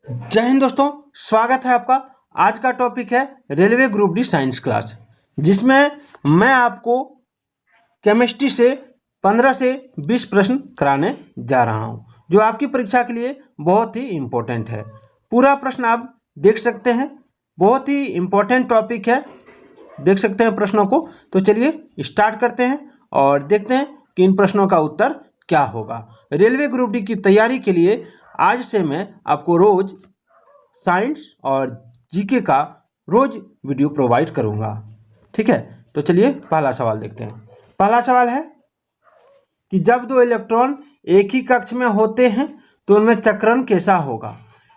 जय हिंद दोस्तों, स्वागत है आपका। आज का टॉपिक है railway group D science class, जिसमें मैं आपको केमिस्ट्री से 15 से 20 प्रश्न कराने जा रहा हूं, जो आपकी परीक्षा के लिए बहुत ही इम्पोर्टेंट है। पूरा प्रश्न आप देख सकते हैं, बहुत ही इम्पोर्टेंट टॉपिक है, देख सकते हैं प्रश्नों को। तो चलिए स्टार्ट करते हैं और देखते हैं कि इन प्रश्नों का उत्तर क्या होगा। रेलवे ग्रुप डी की तैयारी के लिए आज से मैं आपको रोज साइंस और जीके का रोज वीडियो प्रोवाइड करूंगा, ठीक है। तो चलिए पहला सवाल देखते हैं। पहला सवाल है कि जब दो इलेक्ट्रॉन एक ही कक्ष में होते हैं तो उनमें चक्रण कैसा होगा?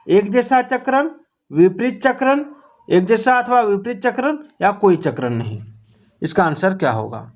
एक जैसा चक्रण, विपरीत चक्रण, एक जैसा अथवा विपरीत चक्रण या कोई चक्रण नहीं। इसका आंसर क्या होगा?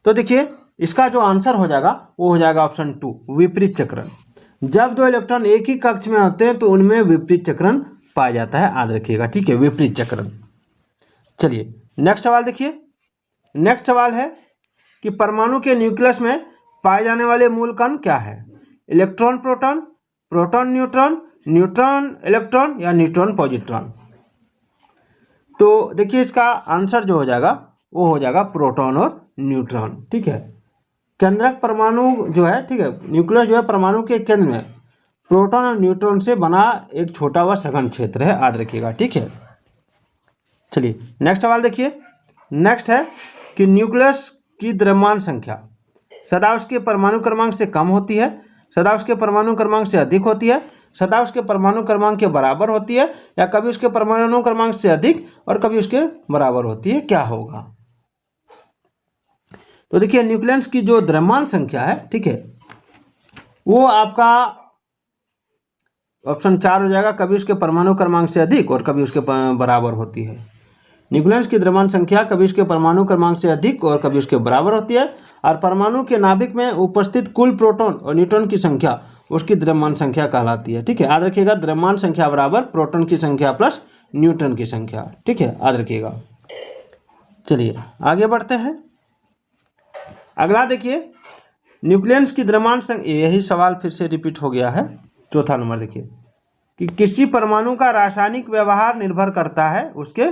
तो देखिए, इसका जो आंसर हो जाएगा वो हो जाएगा ऑप्शन 2, विपरीत चक्रण। जब दो इलेक्ट्रॉन एक ही कक्ष में होते हैं तो उनमें विपरीत चक्रण पाया जाता है, याद रखिएगा, ठीक है, विपरीत चक्रण। चलिए नेक्स्ट सवाल देखिए। नेक्स्ट सवाल है कि परमाणु के न्यूक्लियस में पाए जाने वाले मूल कण क्या है? Electron proton, proton neutron, neutron electron या न्यूट्रॉन पॉजिट्रॉन। तो देखिए, इसका आंसर जो हो जाएगा वो हो जाएगा प्रोटॉन और न्यूट्रॉन, ठीक है। केंद्रक परमाणु जो है, ठीक है, न्यूक्लियस जो है परमाणु के केंद्र में प्रोटॉन और न्यूट्रॉन से बना एक छोटा व सघन क्षेत्र है, याद रखिएगा, ठीक है। चलिए नेक्स्ट सवाल देखिए। नेक्स्ट है कि न्यूक्लियस की द्रव्यमान संख्या सदा उसके परमाणु क्रमांक से कम होती है, सदा उसके परमाणु क्रमांक से अधिक होती है, सदा उसके परमाणु क्रमांक के बराबर होती है, या कभी उसके परमाणु क्रमांक से अधिक और कभी उसके बराबर होती है, क्या होगा? तो देखिए, न्यूक्लियस की जो द्रव्यमान संख्या है, ठीक है, वो आपका ऑप्शन 4 हो जाएगा, कभी उसके परमाणु क्रमांक से अधिक और कभी उसके बराबर होती है। न्यूक्लियस की द्रव्यमान संख्या कभी उसके परमाणु क्रमांक से अधिक और कभी उसके बराबर होती है, और परमाणु के नाभिक में उपस्थित कुल प्रोटॉन और न्यूट्रॉन की संख्या उसकी द्रव्यमान संख्या कहलाती है, ठीक है। याद रखिएगा, द्रव्यमान संख्या बराबर प्रोटॉन की संख्या प्लस न्यूट्रॉन की संख्या, ठीक है, याद रखिएगा। चलिए आगे बढ़ते हैं। अगला देखिए, न्यूक्लियस की द्रव्यमान संख्या, यही सवाल फिर से रिपीट हो गया है। चौथा नंबर देखिए कि किसी परमाणु का रासायनिक व्यवहार निर्भर करता है उसके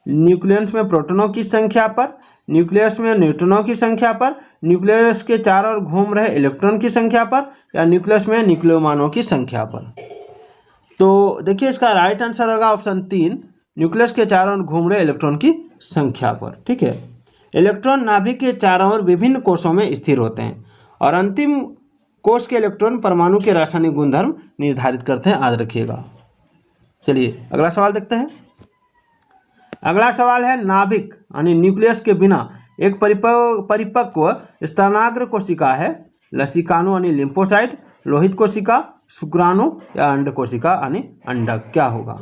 न्यूक्लियस में प्रोटॉनों की संख्या पर, न्यूक्लियस में न्यूट्रॉनों की संख्या पर, न्यूक्लियस के चारों ओर घूम रहे इलेक्ट्रॉन की संख्या पर, या न्यूक्लियस में न्यूक्लियोमानों की संख्या पर। तो देखिए, इसका राइट आंसर होगा ऑप्शन 3, न्यूक्लियस के चारों ओर घूम रहे इलेक्ट्रॉन की संख्या पर, ठीक है। इलेक्ट्रॉन नाभिक के चारों ओर विभिन्न कोषों में स्थिर होते हैं और अंतिम कोष के इलेक्ट्रॉन परमाणु के रासायनिक गुणधर्म निर्धारित करते हैं, याद रखिएगा। चलिए अगला सवाल देखते हैं। अगला सवाल है, नाभिक यानी न्यूक्लियस के बिना एक परिपक्व स्तनाग्र कोशिका है, लसिकाणु यानी लिम्फोसाइट, लोहित कोशिका, शुक्राणु या अंड कोशिका यानी अंडक, क्या होगा?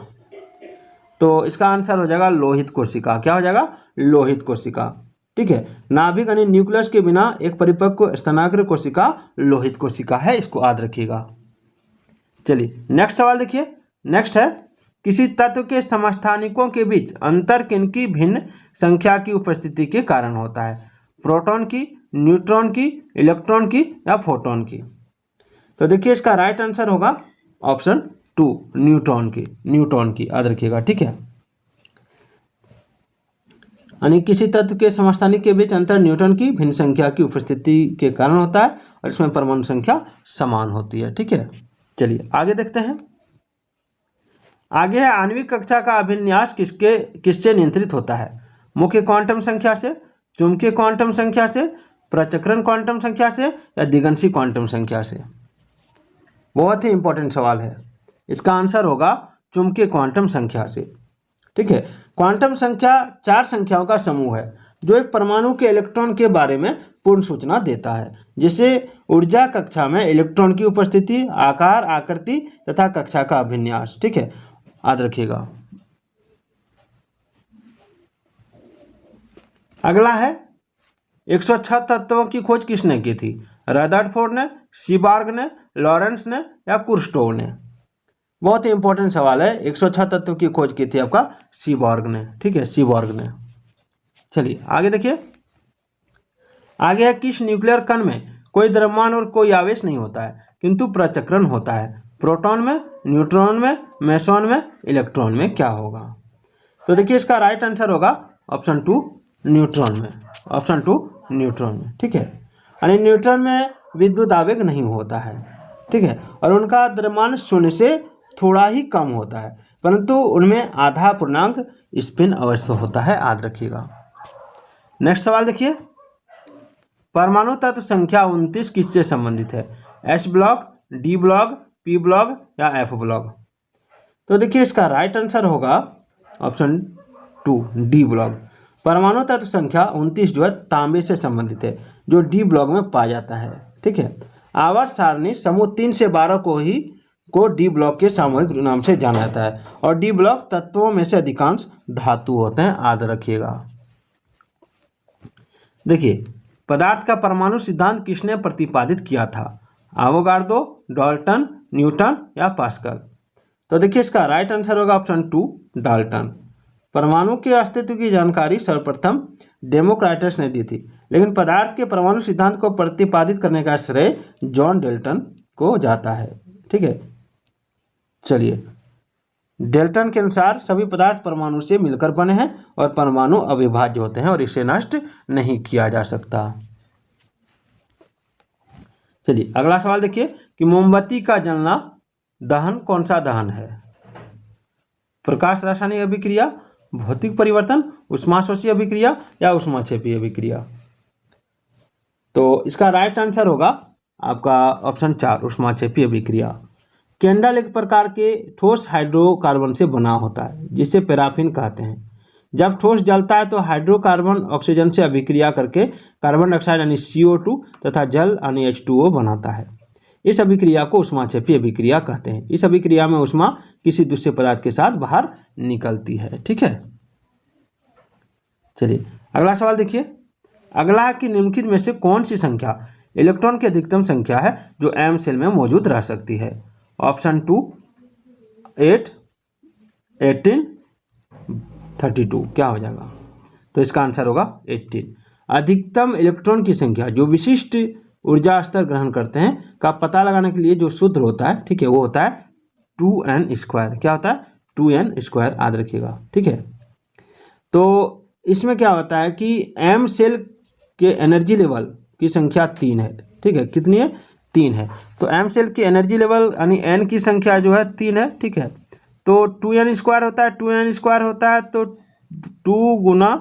तो इसका आंसर हो जाएगा लोहित कोशिका। क्या हो जाएगा? लोहित कोशिका, ठीक है। नाभिक यानी न्यूक्लियस के बिना एक परिपक्व स्तनाग्र कोशिका लोहित कोशिका है, इसको याद रखिएगा। चलिए नेक्स्ट सवाल देखिए। नेक्स्ट है, किसी तत्व के समस्थानिकों के बीच अंतर किनकी भिन्न संख्या की उपस्थिति के कारण होता है? प्रोटॉन की, न्यूट्रॉन की, इलेक्ट्रॉन की या फोटोन की? तो देखिए, इसका राइट आंसर होगा ऑप्शन 2, न्यूट्रॉन की, न्यूट्रॉन की, याद रखिएगा, ठीक है। यानी किसी तत्व के समस्थानिक के बीच अंतर न्यूट्रॉन की भिन्न संख्या की उपस्थिति के कारण होता है और इसमें परमाणु संख्या समान होती है, ठीक है। चलिए आगे देखते हैं। आगे है, आणविक कक्षा का अभिन्यास किससे नियंत्रित होता है? मुख्य क्वांटम संख्या से, चुंबकीय क्वांटम संख्या से, प्रचक्रण क्वांटम संख्या से या दिगंशी क्वांटम संख्या से? बहुत ही इंपॉर्टेंट सवाल है। इसका आंसर होगा चुंबकीय क्वांटम संख्या से, ठीक है। क्वांटम संख्या 4 संख्याओं का समूह है जो एक परमाणु के इलेक्ट्रॉन के बारे में पूर्ण सूचना देता है, जैसे ऊर्जा कक्षा में इलेक्ट्रॉन की उपस्थिति, आकार, आकृति तथा कक्षा का अभिन्यास, ठीक है, याद रखिएगा। अगला है, 106 तत्वों की खोज किसने की थी? रदरफोर्ड ने, सीबॉर्ग ने, लॉरेंस ने या कुर्स्टोव ने? बहुत ही इंपॉर्टेंट सवाल है। 106 तत्व की खोज की थी आपका सीबॉर्ग ने, ठीक है, सीबॉर्ग ने। चलिए आगे देखिए। आगे है, किस न्यूक्लियर कण में कोई द्रव्यमान और कोई आवेश नहीं होता है किंतु प्रचक्रण होता है? प्रोटॉन में, न्यूट्रॉन में, मेसॉन में, इलेक्ट्रॉन में क्या होगा? तो देखिए इसका राइट आंसर होगा ऑप्शन 2 न्यूट्रॉन में, ऑप्शन 2 न्यूट्रॉन में। ठीक है, यानी न्यूट्रॉन में विद्युत आवेग नहीं होता है। ठीक है, और उनका द्रव्यमान शून्य से थोड़ा ही कम होता है, परंतु उनमें आधा पूर्णांक स्पिन अवश्य होता है, याद रखिएगा। नेक्स्ट सवाल देखिए, परमाणु तत्व संख्या 29 किससे संबंधित है? S block, D block, P block या एफ ब्लॉक? तो देखिए इसका राइट आंसर होगा ऑप्शन 2 डी ब्लॉक। परमाणु तत्व संख्या 29 जो है तांबे से संबंधित है, जो डी ब्लॉक में पाया जाता है। ठीक है, आवर्त सारणी समूह 3 से 12 को डी ब्लॉक के सामूहिक नाम से जाना जाता है, और डी ब्लॉक तत्वों में से अधिकांश धातु होते हैं, याद रखिएगा। देखिए, पदार्थ का परमाणु सिद्धांत किसने प्रतिपादित किया था? एवोगाड्रो, डाल्टन, न्यूटन या पास्कल? तो देखिए इसका राइट आंसर होगा ऑप्शन 2 डाल्टन। परमाणु के अस्तित्व की जानकारी सर्वप्रथम डेमोक्राइटस ने दी थी, लेकिन पदार्थ के परमाणु सिद्धांत को प्रतिपादित करने का श्रेय जॉन डाल्टन को जाता है। ठीक है, चलिए, डाल्टन के अनुसार सभी पदार्थ परमाणु से मिलकर बने हैं और परमाणु अविभाज्य होते हैं और इसे नष्ट नहीं किया जा सकता। चलिए अगला सवाल देखिए कि मोमबत्ती का जलना दहन कौन सा दहन है? प्रकाश रासायनिक अभिक्रिया, भौतिक परिवर्तन, ऊष्माशोषी अभिक्रिया या ऊष्माक्षेपी अभिक्रिया? तो इसका राइट आंसर होगा आपका ऑप्शन 4 ऊष्माक्षेपी अभिक्रिया। कैंडल एक प्रकार के ठोस हाइड्रोकार्बन से बना होता है, जिसे पैराफिन कहते हैं। जब ठोस जलता है तो हाइड्रोकार्बन ऑक्सीजन से अभिक्रिया करके कार्बन डाइऑक्साइड यानी CO2 तथा जल यानी H2O बनाता है। इस अभिक्रिया को ऊष्माक्षेपी अभिक्रिया कहते हैं। इस अभिक्रिया में ऊष्मा किसी दूसरे पदार्थ के साथ बाहर निकलती है। ठीक है, चलिए अगला सवाल देखिए, अगला कि निम्नलिखित में से कौन सी संख्या इलेक्ट्रॉन की अधिकतम संख्या है जो एम सेल में मौजूद रह सकती है? ऑप्शन 2 8, 18, 32 क्या हो जाएगा? तो इसका आंसर होगा 18। अधिकतम इलेक्ट्रॉन की संख्या जो विशिष्ट ऊर्जा स्तर ग्रहण करते हैं का पता लगाने के लिए जो सूत्र होता है, ठीक है, वो होता है 2n²। क्या होता है? 2n², याद रखिएगा। ठीक है, तो इसमें क्या होता है कि एम सेल के एनर्जी लेवल की संख्या 3 है। ठीक है, कितनी है? 3 है। तो एम सेल की एनर्जी लेवल यानी एन की संख्या जो है 3 है। ठीक है, तो 2n² होता है, 2n² होता है तो 2 गुना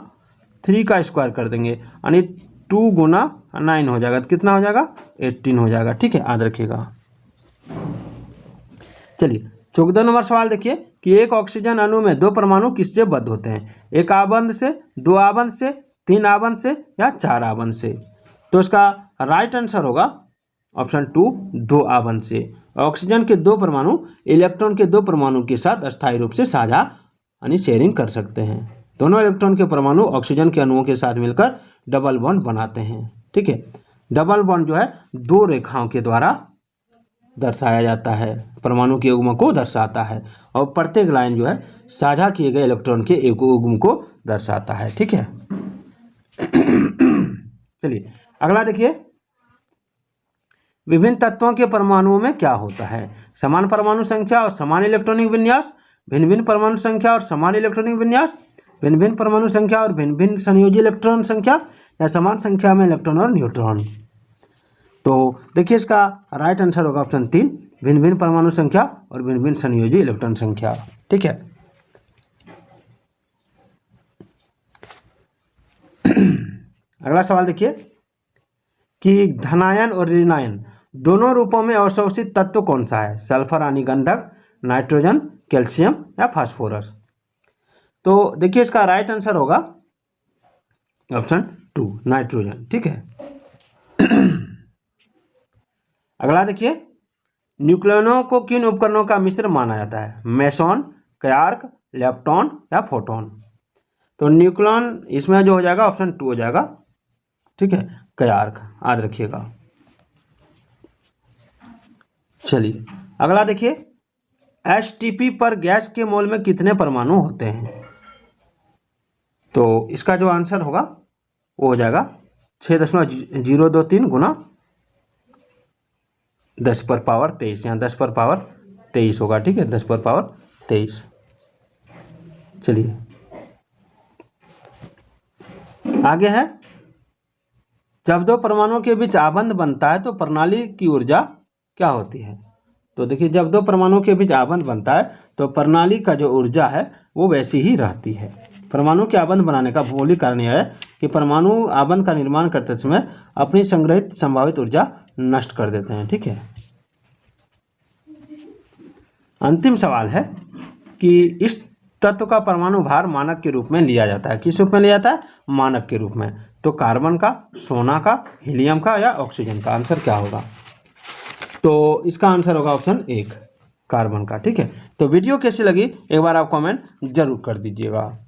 3 का स्क्वायर कर देंगे, यानी 2 गुना 9 हो जाएगा। तो कितना हो जाएगा? 18 हो जाएगा। ठीक है, याद रखिएगा। चलिए 14 नंबर सवाल देखिए कि एक ऑक्सीजन अणु में 2 परमाणु किससे बद्ध होते हैं? 1 आबंध से, 2 आबंध से, 3 आबंध से या 4 आबंध से? तो इसका राइट आंसर होगा ऑप्शन 2 2 आबंध से। ऑक्सीजन के 2 परमाणु इलेक्ट्रॉन के 2 परमाणु के साथ अस्थायी रूप से साझा यानी शेयरिंग कर सकते हैं। दोनों इलेक्ट्रॉन के परमाणु ऑक्सीजन के अणुओं के साथ मिलकर डबल बॉन्ड बनाते हैं। ठीक है, डबल बॉन्ड जो है 2 रेखाओं के द्वारा दर्शाया जाता है, परमाणु के युग्म को दर्शाता है, और प्रत्येक लाइन जो है साझा किए गए इलेक्ट्रॉन के एक युग्म को दर्शाता है। ठीक है, चलिए अगला देखिए, विभिन्न तत्वों के परमाणुओं में क्या होता है? समान परमाणु संख्या और समान इलेक्ट्रॉनिक विन्यास, भिन्न भिन्न परमाणु संख्या और समान इलेक्ट्रॉनिक विन्यास, भिन्न भिन्न परमाणु संख्या और भिन्न भिन्न संयोजी इलेक्ट्रॉन संख्या, या समान संख्या में इलेक्ट्रॉन और न्यूट्रॉन? तो देखिए इसका राइट आंसर होगा ऑप्शन 3 भिन्न भिन्न परमाणु संख्या और भिन्न भिन्न संयोजी इलेक्ट्रॉन संख्या। ठीक है, अगला सवाल देखिए कि धनायन और ऋणायन दोनों रूपों में अवशोषित तत्व कौन सा है? सल्फर यानी गंधक, नाइट्रोजन, कैल्शियम या फास्फोरस? तो देखिए इसका राइट आंसर होगा ऑप्शन 2 नाइट्रोजन। ठीक है, अगला देखिए, न्यूक्लियनों को किन उपकरणों का मिश्र माना जाता है? मेसॉन, क्वार्क, लेप्टॉन या फोटॉन? तो न्यूक्लियन इसमें जो हो जाएगा ऑप्शन 2 हो जाएगा। ठीक है, क्वार्क, याद रखिएगा। चलिए अगला देखिए, H2P पर गैस के मोल में कितने परमाणु होते हैं? तो इसका जो आंसर होगा वो हो जाएगा 6.023 गुना 10⁻23 या 10⁻ 23 होगा, ठीक है, 10⁻23। चलिए आगे है, जब दो परमाणुओं के बीच आबंध बनता है तो प्रणाली की ऊर्जा क्या होती है? तो देखिए, जब दो परमाणुओं के बीच आबंध बनता है तो प्रणाली का जो ऊर्जा है वो वैसी ही रहती है। परमाणु के आबंध बनाने का भौगोलिक कारण यह है कि परमाणु आबंध का निर्माण करते समय अपनी संग्रहित संभावित ऊर्जा नष्ट कर देते हैं, ठीक है। अंतिम सवाल है कि इस तत्व का परमाणु भार मानक के रूप में लिया जाता है। किस रूप में लिया जाता है? मानक के रूप में। तो कार्बन का, सोना का, हीलियम का या ऑक्सीजन का? आंसर क्या होगा? तो इसका आंसर होगा ऑप्शन 1, कार्बन का, ठीक है। तो वीडियो कैसी लगी एक बार आप कमेंट जरूर कर दीजिएगा।